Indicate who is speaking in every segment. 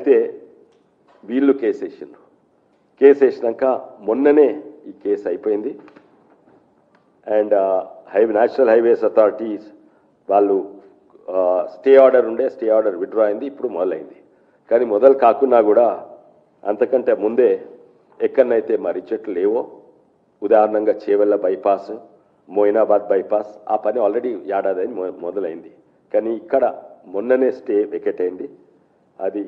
Speaker 1: అయితే వీళ్ళు కేసు వేసిండ్రు. కేసు వేసినాక మొన్ననే ఈ కేసు అయిపోయింది. అండ్ నేషనల్ హైవేస్ అథారిటీస్ వాళ్ళు స్టే ఆర్డర్ ఉండే, స్టే ఆర్డర్ విత్డ్రా అయింది, ఇప్పుడు మొదలైంది. కానీ మొదలు కాకున్నా కూడా అంతకంటే ముందే ఎక్కడనైతే మరి చెట్లు లేవో, ఉదాహరణంగా చేవెళ్ళ బైపాస్, మోయినాబాద్ బైపాస్, ఆ పని ఆల్రెడీ ఏడాది మొదలైంది. కానీ ఇక్కడ మొన్ననే స్టే వెకెట్ అయింది. అది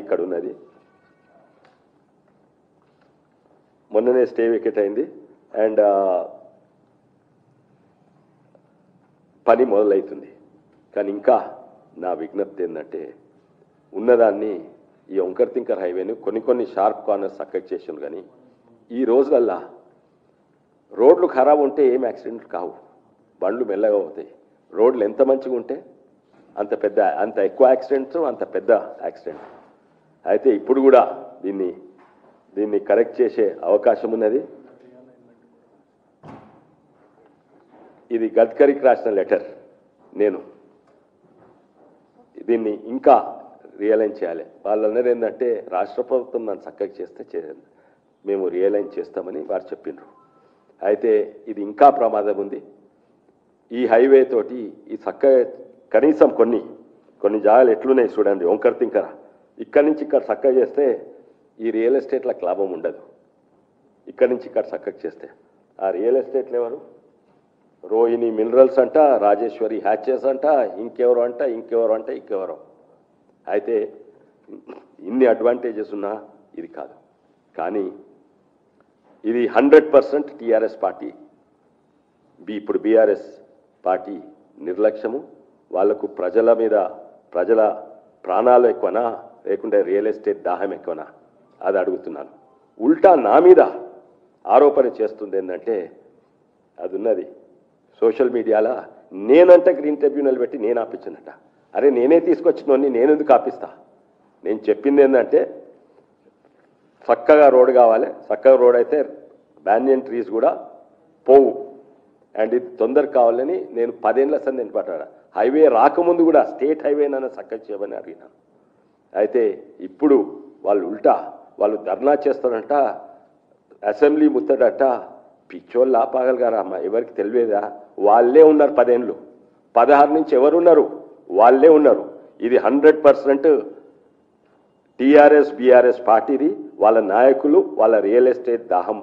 Speaker 1: ఇక్కడ ఉన్నది. మొన్ననే స్టే వెకెట్ అయింది. అండ్ పని మొదలవుతుంది. కానీ ఇంకా నా విజ్ఞప్తి ఏంటంటే, ఉన్నదాన్ని ఈ ఓంకర్ తింకర్ హైవేను కొన్ని షార్ప్ కార్నర్స్ సక్కగా చేసాను. కానీ ఈ రోజులల్లా రోడ్లు ఖరాబ్ ఉంటే ఏం యాక్సిడెంట్లు కావు, బండ్లు మెల్లగా అవుతాయి. రోడ్లు ఎంత మంచిగా ఉంటే అంత ఎక్కువ యాక్సిడెంట్స్, అంత పెద్ద యాక్సిడెంట్. అయితే ఇప్పుడు కూడా దీన్ని కరెక్ట్ చేసే అవకాశం ఉన్నది. ఇది గడ్కరీకి రాసిన లెటర్. నేను దీన్ని ఇంకా రియలైజ్ చేయాలి. వాళ్ళు అన్నారు ఏంటంటే, రాష్ట్ర ప్రభుత్వం నన్ను చక్కగా చేస్తే మేము రియలైజ్ చేస్తామని వారు చెప్పిండ్రు. అయితే ఇది ఇంకా ప్రమాదం ఉంది. ఈ హైవే తోటి ఈ చక్కగా కనీసం కొన్ని జాగాలు ఎట్లున్నాయి చూడండి. ఓంకర్ తింకర ఇక్కడి నుంచి ఇక్కడ చక్కగా చేస్తే ఈ రియల్ ఎస్టేట్లకు లాభం ఉండదు. ఇక్కడి నుంచి ఇక్కడ చక్కగా చేస్తే ఆ రియల్ ఎస్టేట్లు ఎవరు? రోహిణి మినరల్స్ అంట, రాజేశ్వరి హ్యాచెస్ అంట, ఇంకెవరో. అయితే ఇన్ని అడ్వాంటేజెస్ ఉన్నా ఇది కాదు. కానీ ఇది 100% టీఆర్ఎస్ పార్టీ ఇప్పుడు బీఆర్ఎస్ పార్టీ నిర్లక్ష్యము. వాళ్లకు ప్రజల ప్రాణాలు ఎక్కువనా, లేకుంటే రియల్ ఎస్టేట్ దాహం ఎక్కువనా, అది అడుగుతున్నాను. ఉల్టా నా మీద ఆరోపణ చేస్తుంది ఏంటంటే, అది ఉన్నది సోషల్ మీడియాలో, నేనంటే గ్రీన్ ట్రిబ్యునల్ పెట్టి నేను ఆపించినట్ట. అరే నేనే తీసుకొచ్చినోని నేను ఎందుకు ఆపిస్తా? నేను చెప్పింది ఏంటంటే, చక్కగా రోడ్ కావాలి. చక్కగా రోడ్ అయితే బ్యానియన్ ట్రీస్ కూడా పోవు. అండ్ ఇది తొందర కావాలని నేను 10 ఏళ్ల సంది నేను పట్టాడు. హైవే రాకముందు కూడా స్టేట్ హైవే నన్ను చక్కగా చేయమని అడిగినాను. అయితే ఇప్పుడు వాళ్ళు ధర్నా చేస్తారంట, అసెంబ్లీ ముత్తడట. పిచ్చోళ్ళు ఆపాగలగారమ్మా, ఎవరికి తెలియదా? వాళ్ళే ఉన్నారు 10 ఏళ్ళు, 16 నుంచి ఎవరున్నారు? వాళ్ళే ఉన్నారు. ఇది 100% టీఆర్ఎస్ బీఆర్ఎస్ పార్టీది, వాళ్ళ నాయకులు, వాళ్ళ రియల్ ఎస్టేట్ దాహం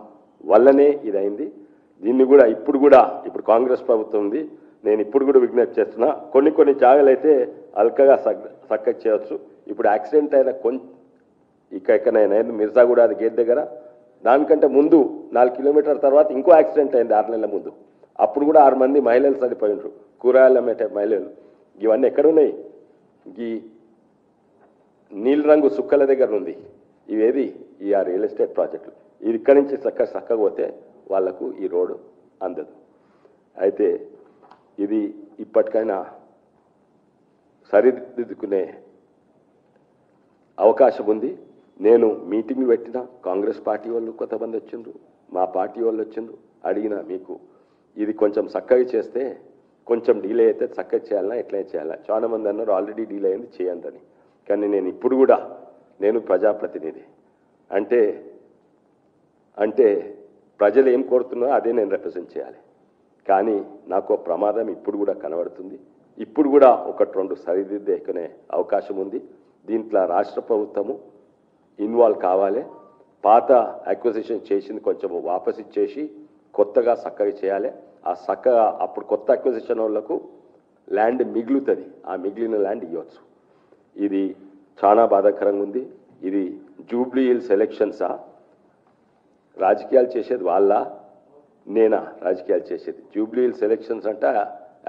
Speaker 1: వల్లనే ఇదైంది. దీన్ని కూడా ఇప్పుడు కాంగ్రెస్ ప్రభుత్వం ఉంది. నేను ఇప్పుడు కూడా విజ్ఞప్తి చేస్తున్నా, కొన్ని జాగాలు అయితే అల్కగా చక్కగా చేయవచ్చు. ఇప్పుడు యాక్సిడెంట్ అయిన ఎక్కడైనా మిర్జాగూడ అది గేట్ దగ్గర, దానికంటే ముందు 4 కిలోమీటర్ల తర్వాత ఇంకో యాక్సిడెంట్ అయింది 6 నెలల ముందు. అప్పుడు కూడా 6 మంది మహిళలు చనిపోయినారు, కూరగాయలు అమ్మేట మహిళలు. ఇవన్నీ ఎక్కడున్నాయి? ఈ నీలి రంగు సుక్కల దగ్గర ఉంది. ఇవేది ఈ రియల్ ఎస్టేట్ ప్రాజెక్టులు. ఇది ఇక్కడి నుంచి చక్కగా పోతే వాళ్లకు ఈ రోడ్డు అందదు. అయితే ఇది ఇప్పటికైనా సరిదిద్దుకునే అవకాశం ఉంది. నేను మీటింగ్లు పెట్టిన కాంగ్రెస్ పార్టీ వాళ్ళు కొంతమంది వచ్చిండ్రు, మా పార్టీ వాళ్ళు వచ్చిండ్రు. అడిగినా మీకు ఇది కొంచెం చక్కగా చేస్తే, కొంచెం డీలే అయితే చక్కగా చేయాలన్నా ఎట్లా చేయాలా? చాలా మంది అన్నారు ఆల్రెడీ డీలే అయింది చేయండి. కానీ నేను ఇప్పుడు కూడా నేను ప్రజాప్రతినిధి అంటే ప్రజలు ఏం కోరుతున్నారో అదే నేను రిప్రజెంట్ చేయాలి. కానీ నాకు ప్రమాదం ఇప్పుడు కూడా కనబడుతుంది. ఇప్పుడు కూడా 1-2 సరిదిద్దుకునే అవకాశం ఉంది. దీంట్లో రాష్ట్ర ప్రభుత్వము ఇన్వాల్వ్ కావాలి. పాత అక్విజిషన్ చేసింది కొంచెం వాపసు ఇచ్చేసి కొత్తగా చక్కగా చేయాలి. ఆ చక్కగా అప్పుడు కొత్త అక్విజిషన్ వాళ్ళకు ల్యాండ్ మిగులుతుంది, ఆ మిగిలిన ల్యాండ్ ఇవ్వచ్చు. ఇది చాలా బాధాకరంగా ఉంది. ఇది జూబ్లీ హిల్స్ ఎలక్షన్సా? రాజకీయాలు చేసేది నేనా రాజకీయాలు చేసేది? జూబ్లీ హిల్స్ ఎలక్షన్స్ అంట,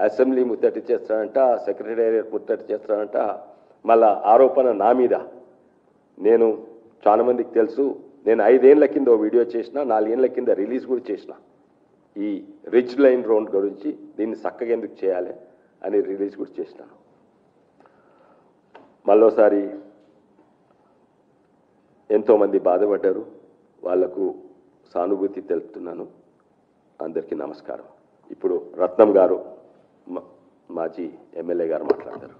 Speaker 1: అసెంబ్లీ ముట్టడి చేస్తానంట, సెక్రటేరియట్ ముట్టడి చేస్తానంట. మళ్ళా ఆరోపణ నా మీద. నేను చాలా మందికి తెలుసు, నేను 5 ఏళ్ల కింద వీడియో చేసిన, 4 ఏళ్ల కింద రిలీజ్ కూడా చేసిన. ఈ రిడ్జ్ లైన్ రోడ్ గురించి దీన్ని చక్కగా ఎందుకు చేయాలి అని రిలీజ్ కూడా చేసినాను. మళ్ళోసారి ఎంతోమంది బాధపడ్డారు, వాళ్లకు సానుభూతి తెలుపుతున్నాను. అందరికీ నమస్కారం. ఇప్పుడు రత్నం గారు, మాజీ ఎమ్మెల్యే గారు మాట్లాడతారు.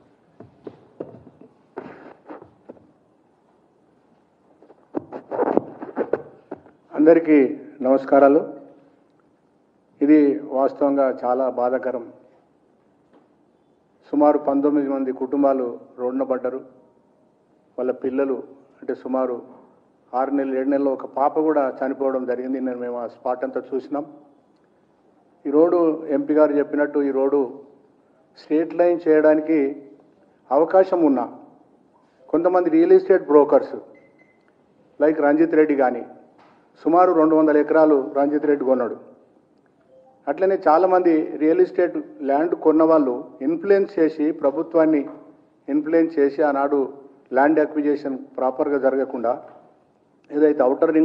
Speaker 2: అందరికీ నమస్కారాలు. ఇది వాస్తవంగా చాలా బాధాకరం. సుమారు 19 మంది కుటుంబాలు రోడ్డున పడ్డారు. వాళ్ళ పిల్లలు అంటే సుమారు 6 నెలలు 7 నెలలు ఒక పాప కూడా చనిపోవడం జరిగింది. మేము ఆ స్పాట్ అంతా చూసినాం. ఈ రోడ్డు ఎంపీ గారు చెప్పినట్టు ఈ రోడ్డు స్ట్రేట్ లైన్ చేయడానికి అవకాశం ఉన్నా కొంతమంది real estate brokers like Ranjith Reddy కానీ సుమారు 200 ఎకరాలు రంజిత్ రెడ్డి కొన్నాడు. అట్లనే చాలామంది రియల్ ఎస్టేట్ ల్యాండ్ కొన్న వాళ్ళు ఇన్ఫ్లుయెన్స్ చేసి ప్రభుత్వాన్ని ఇన్ఫ్లుయెన్స్ చేసి ఆనాడు ల్యాండ్ అక్విజిషన్ ప్రాపర్గా జరగకుండా ఏదైతే ఔటర్ రింగ్